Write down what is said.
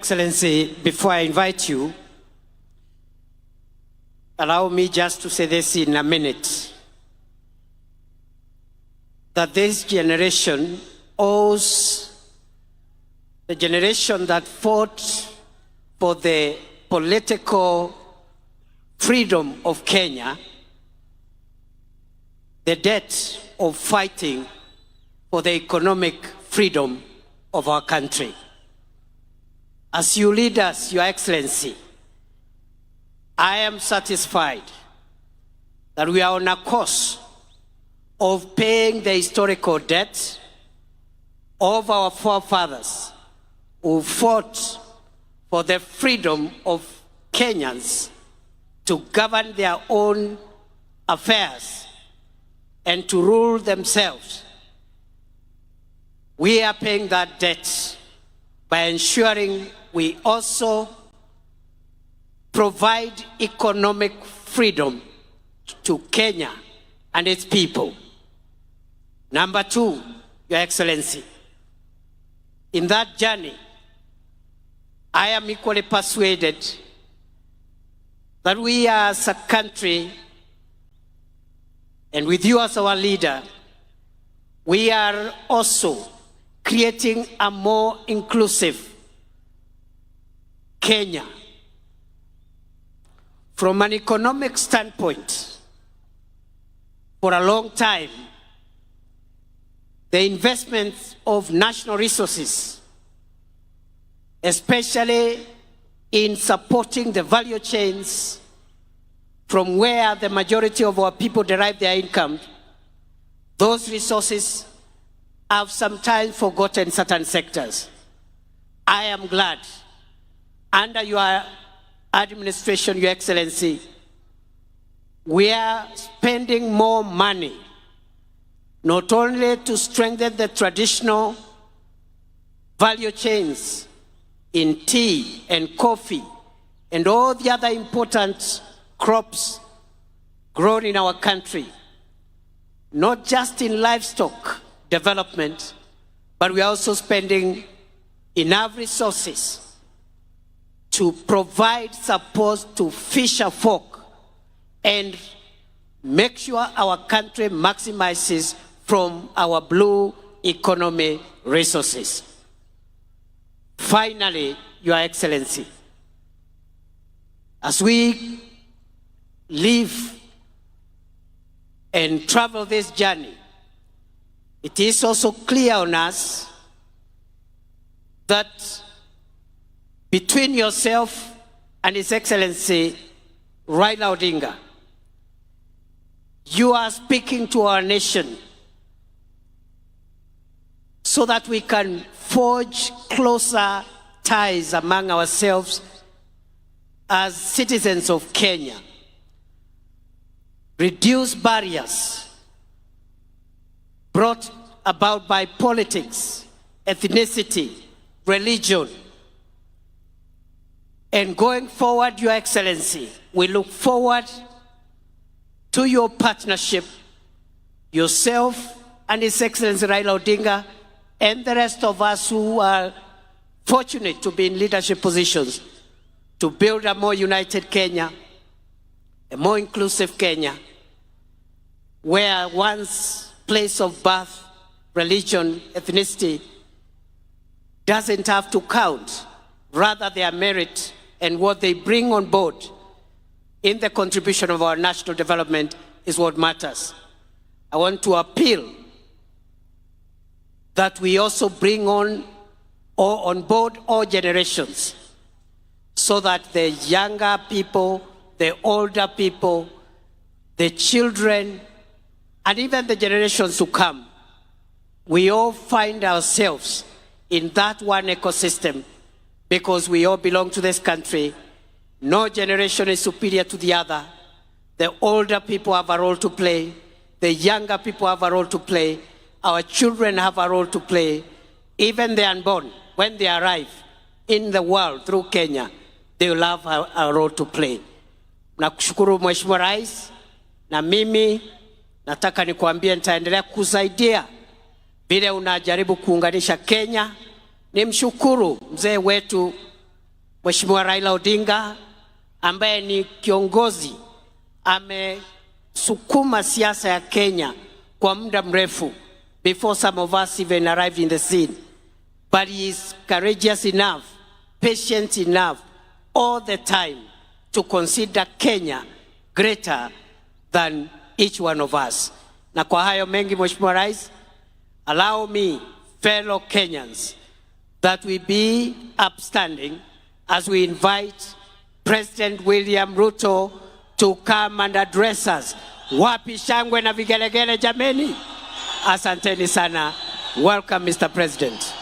Excellency, before I invite you, allow me just to say this in a minute, that this generation owes the generation that fought for the political freedom of Kenya, the debt of fighting for the economic freedom of our country. As you lead us, Your Excellency, I am satisfied that we are on a course of paying the historical debt of our forefathers who fought for the freedom of Kenyans to govern their own affairs and to rule themselves. We are paying that debt by ensuring we also provide economic freedom to Kenya and its people. Number two, Your Excellency, in that journey, I am equally persuaded that we as a country, and with you as our leader, we are also creating a more inclusive Kenya. From an economic standpoint, for a long time, the investment of national resources, especially in supporting the value chains from where the majority of our people derive their income, those resources have sometimes forgotten certain sectors. I am glad, under your administration, Your Excellency, we are spending more money, not only to strengthen the traditional value chains in tea and coffee and all the other important crops grown in our country, not just in livestock development, but we are also spending enough resources to provide support to fisher folk and make sure our country maximizes from our blue economy resources. Finally, Your Excellency, as we live and travel this journey, it is also clear on us that between yourself and His Excellency Raila Odinga, you are speaking to our nation so that we can forge closer ties among ourselves as citizens of Kenya, reduce barriers brought about by politics, ethnicity, religion. And going forward, Your Excellency, we look forward to your partnership, yourself and His Excellency Raila Odinga, and the rest of us who are fortunate to be in leadership positions, to build a more united Kenya, a more inclusive Kenya, where one's place of birth, religion, ethnicity doesn't have to count. Rather, their merit and what they bring on board in the contribution of our national development is what matters. I want to appeal that we also bring on board all generations, so that the younger people, the older people, the children, and even the generations to come, we all find ourselves in that one ecosystem, because we all belong to this country. No generation is superior to the other. The older people have a role to play. The younger people have a role to play. Our children have a role to play. Even the unborn, when they arrive in the world through Kenya, they will have a role to play. Nakushukuru Mheshimiwa Rais, na mimi nataka nikuambie nitaendelea kusaidia vile unajaribu kuunganisha Kenya Nimshukuru mzee wetu Mheshimiwa Raila Odinga ambaye ni kiongozi amesukuma siasa ya Kenya kwa muda mrefu before some of us even arrived in the scene. But he is courageous enough, patient enough all the time to consider Kenya greater than each one of us. Na kwa hayo mengi, Mheshimiwa Rais, allow me, fellow Kenyans, that we be upstanding as we invite President William Ruto to come and address us. Wapi shangwe na vigelegele jameni? Asanteni sana. Welcome, Mr. President.